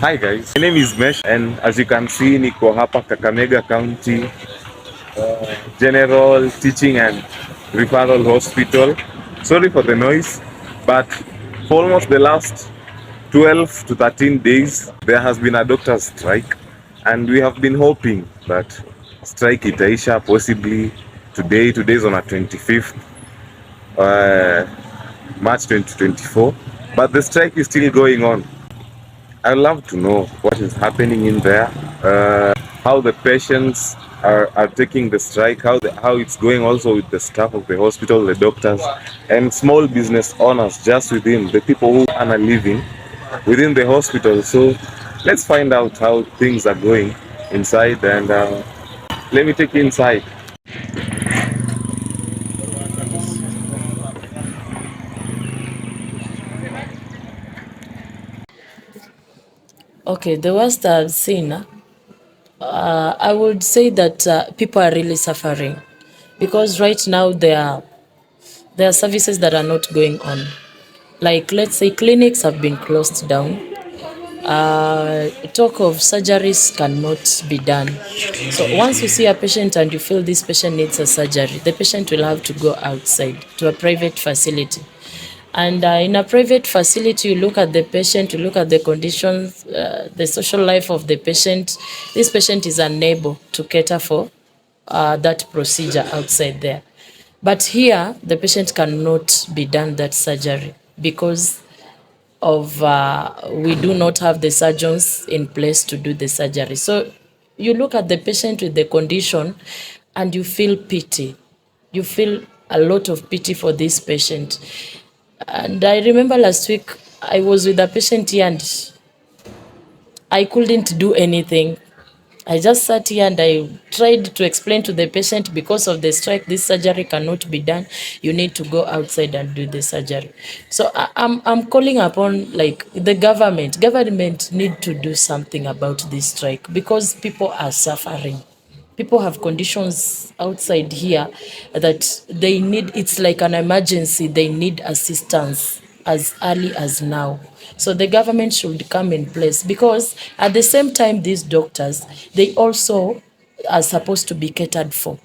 Hi guys, my name is Mesh and as you can see niko hapa Kakamega County General Teaching and Referral Hospital. Sorry for the noise, but for almost the last 12 to 13 days there has been a doctor's strike and we have been hoping that strike itaisha possibly today. Today's on a 25th March 2024, but the strike is still going on. I'd love to know what is happening in there, how the patients are taking the strike, how it's going also with the staff of the hospital, the doctors, and small business owners just within the people who earn a living within the hospital. So let's find out how things are going inside and let me take you inside. Okay, the worst I've seen, I would say that people are really suffering because right now there are services that are not going on. Like, let's say clinics have been closed down. Talk of surgeries cannot be done. So once you see a patient and you feel this patient needs a surgery, the patient will have to go outside to a private facility. And in a private facility, you look at the patient, you look at the conditions, the social life of the patient. This patient is unable to cater for that procedure outside there. But here, the patient cannot be done that surgery because of we do not have the surgeons in place to do the surgery. So you look at the patient with the condition and you feel pity. You feel a lot of pity for this patient. And I remember last week I was with a patient here and I couldn't do anything. I just sat here and I tried to explain to the patient, because of the strike, this surgery cannot be done. You need to go outside and do the surgery. So I'm calling upon, like, the government. Government need to do something about this strike because people are suffering. People have conditions outside here that they need. It's like an emergency. They need assistance as early as now. So the government should come in place because at the same time, these doctors, they also are supposed to be catered for.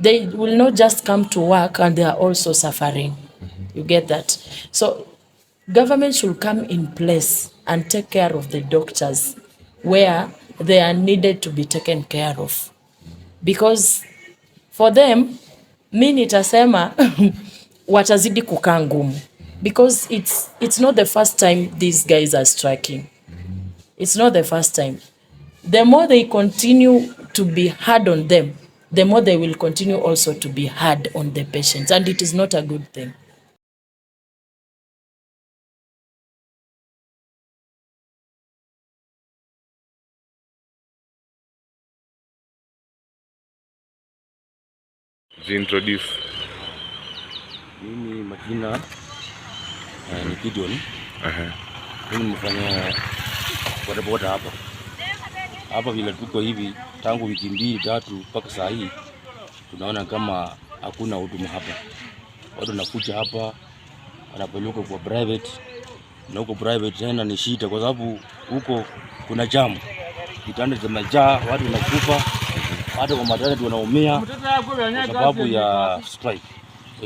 They will not just come to work and they are also suffering. You get that? So government should come in place and take care of the doctors where they are needed to be taken care of, because for them, mi nitasema watazidi kukaa ngumu because it's not the first time these guys are striking. It's not the first time. The more they continue to be hard on them, the more they will continue also to be hard on the patients, and it is not a good thing. Introduce. Mimi majina ni Gideon. Mimi nimefanya bodaboda hapa vile tuko hivi tangu wiki 2-3 mpaka saa hii, tunaona kama hakuna huduma hapa. Watu wanakuja hapa wanapelekwa kwa private, na huko private tena ni shida kwa sababu huko kuna jamu, vitanda zimejaa, watu wanakufa, hata kwa maternity wanaumia kwa sababu ya strike.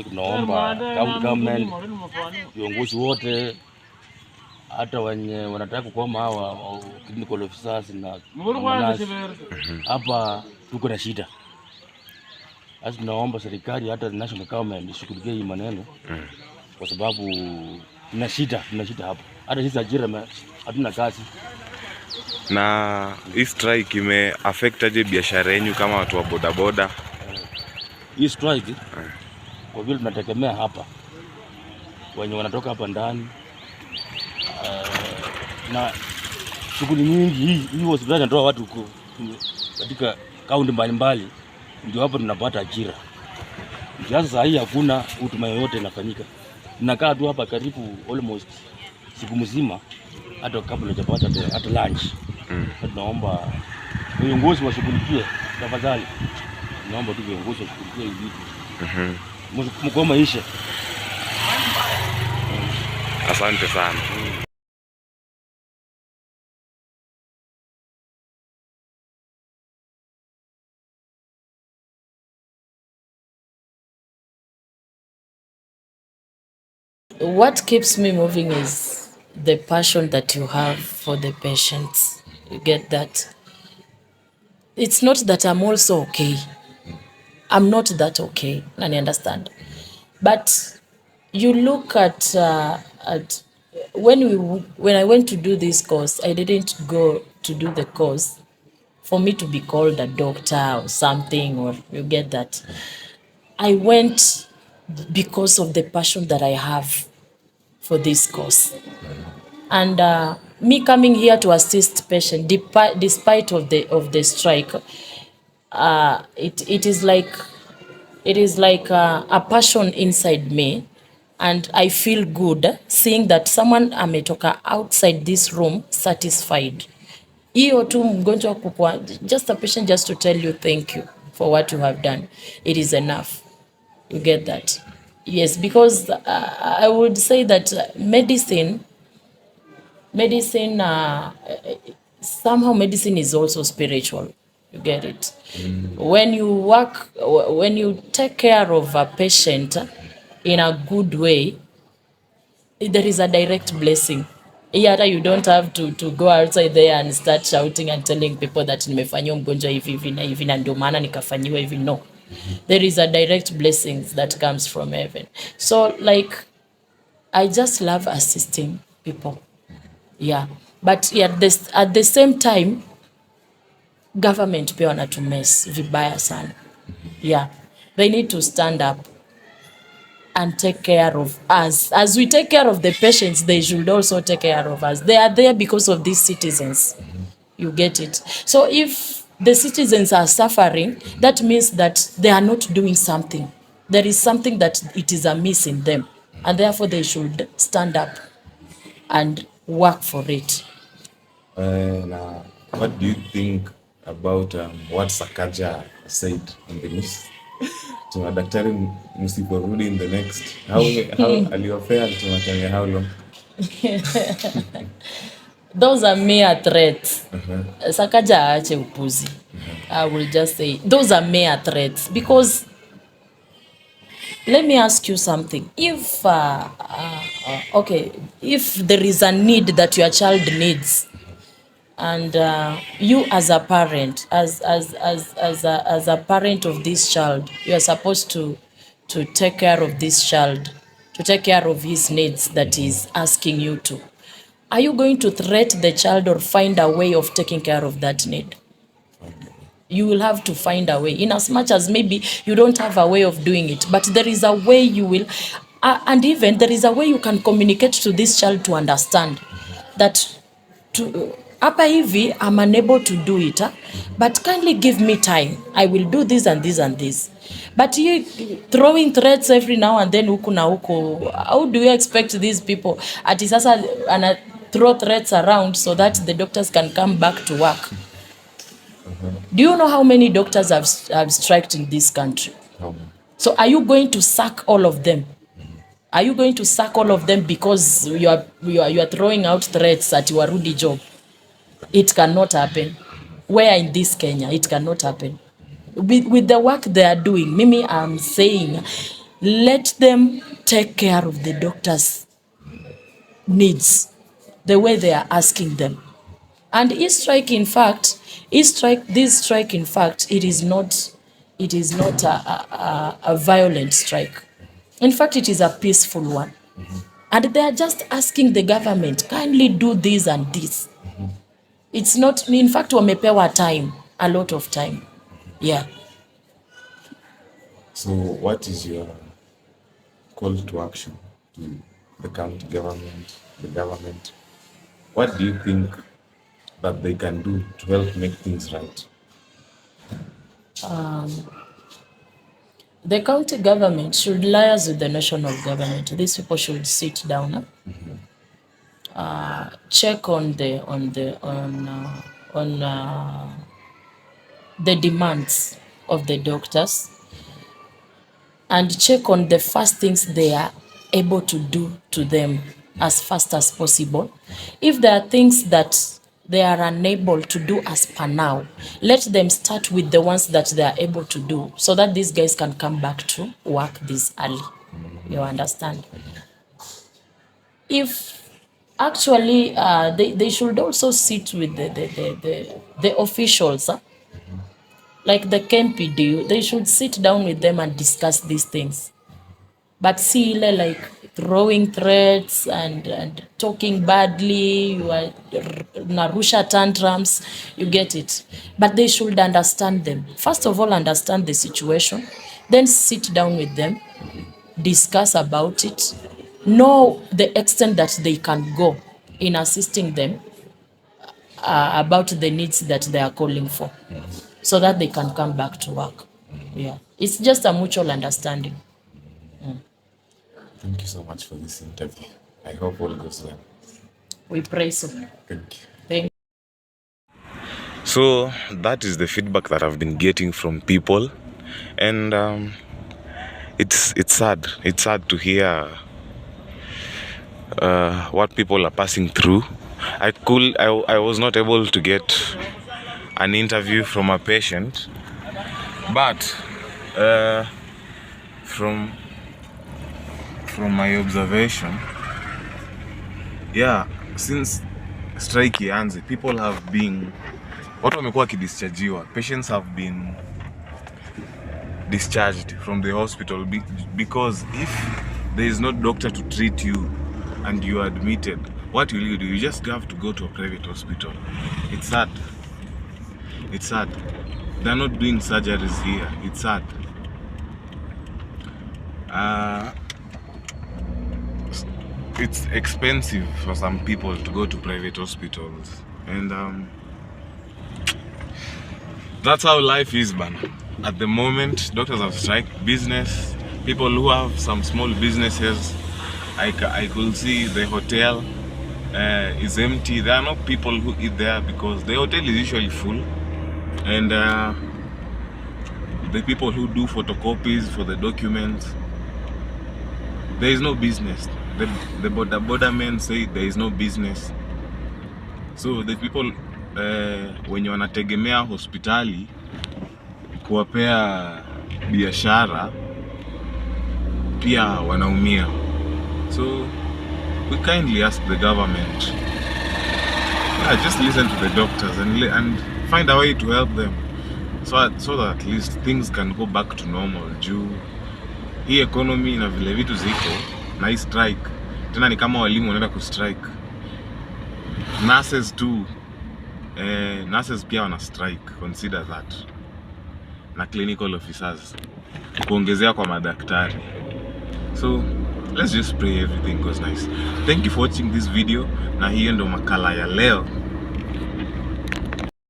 Tunaomba county government, viongozi wote, hata wenye wanataka kukoma hawa clinical officers na manasi, hapa tuko na shida. Sasa tunaomba serikali, hata national government ishughulikie hii maneno kwa sababu tuna shida hapa. Hata sisi ajira hatuna kazi. Na hii strike ime affect aje biashara yenu kama watu wa bodaboda? Hii strike kwa vile tunategemea hapa wenye wanatoka hapa ndani na shughuli nyingi. Hii hospitali inatoa watu katika kaunti mbalimbali, ndio hapa tunapata ajira. Sasa hii hakuna huduma yoyote inafanyika. Tunakaa tu hapa karibu almost siku mzima, hata kabla hajapata hata lunch. Tunaomba viongozi washughulikie tafadhali. Tunaomba tu viongozi washughulikie hii vitu. Mkoma ishe. Asante sana. what keeps me moving is the passion that you have for the patients. You get that? It's not that I'm also okay. I'm not that okay, and you understand. But you look at when I went to do this course, I didn't go to do the course for me to be called a doctor or something, or you get that. I went because of the passion that I have for this course. And me coming here to assist patient despite of the strike, it is like a passion inside me, and I feel good seeing that someone ametoka outside this room satisfied. Hiyo tu mgonjwa kukua, just a patient just to tell you thank you for what you have done, it is enough. You get that? Yes, because I would say that medicine, somehow medicine is also spiritual. You get it? When you take care of a patient in a good way, there is a direct blessing. Hata you don't have to go outside there and start shouting and telling people that nimefanyiwa mgonjwa hivi hivi na hivi na ndio maana nikafanyiwa hivi. No, there is a direct blessings that comes from heaven. So like, I just love assisting people. Yeah, but at the same time, government pia wanatumess vibaya sana. Yeah, they need to stand up and take care of us. As we take care of the patients, they should also take care of us. They are there because of these citizens. You get it? So if the citizens are suffering, that means that they are not doing something. There is something that it is amiss in them, and therefore they should stand up and work for it. Now, what do you think about what Sakaja said in the news? To madaktari msiporudi in the next how aliofea tunatamia how long? Those are mere threats. Sakaja aache upuzi. I will just say those are mere threats, because let me ask you something. If okay, if there is a need that your child needs, and you as a parent, as a parent of this child, you are supposed to take care of this child, to take care of his needs that he's asking you to. Are you going to threat the child or find a way of taking care of that need? You will have to find a way, in as much as maybe you don't have a way of doing it, but there is a way you will, and even there is a way you can communicate to this child to understand that hapa hivi I'm unable to do it, but kindly give me time, I will do this and this and this. But you throwing threats every now and then huku na huku, how do you expect these people ati sasa ana throw threats around so that the doctors can come back to work? Do you know how many doctors have striked in this country? So are you going to sack all of them? Are you going to sack all of them because you are throwing out threats at your warudi job? It cannot happen. Where in this Kenya, it cannot happen. With the work they are doing, Mimi, I'm saying, let them take care of the doctors' needs the way they are asking them. And this strike, in fact, it is not a violent strike. In fact, it is a peaceful one. And they are just asking the government, kindly do this and this. It's not, in fact, wamepewa time, a lot of time. Yeah. So what is your call to action to the county government, the government? What do you think that they can do to help make things right? The county government should liaise with the national government. These people should sit down, check on the demands of the doctors, and check on the first things they are able to do to them as fast as possible. If there are things that they are unable to do as per now, let them start with the ones that they are able to do, so that these guys can come back to work this early. You understand? if actually they should also sit with the officials, like the KMPDU, they should sit down with them and discuss these things. But see, like throwing threats and talking badly, you are narusha tantrums, you get it. But they should understand them. First of all, understand the situation, then sit down with them, discuss about it, know the extent that they can go in assisting them about the needs that they are calling for, so that they can come back to work. Yeah, it's just a mutual understanding. Thank you so much for this interview. I hope all goes well. We pray so. Thank you. Thank So that is the feedback that I've been getting from people, and it's sad. It's sad to hear what people are passing through. I was not able to get an interview from a patient, but from my observation, yeah, since strike ianze, people have been, watu wamekuwa kidischargiwa, patients have been discharged from the hospital because if there is no doctor to treat you and you are admitted, what will you do? You just have to go to a private hospital. It's sad. It's sad. They're not doing surgeries here. It's sad. It's expensive for some people to go to private hospitals, and that's how life is, man. At the moment, doctors have strike. Business, people who have some small businesses, I could see the hotel is empty. There are no people who eat there because the hotel is usually full, and the people who do photocopies for the documents, there is no business. The border men say there is no business. So the people wenye wanategemea hospitali kuwapea biashara pia wanaumia. So we kindly ask the government, just listen to the doctors and find a way to help them, so that at least things can go back to normal. Juu hii economy na vile vitu ziko na hii strike tena, ni kama walimu wanaenda ku strike. Nurses too, nurses pia wana strike, consider that. Na clinical officers kuongezea kwa madaktari. So let's just pray everything goes nice. Thank you for watching this video, na hiyo ndo makala ya leo.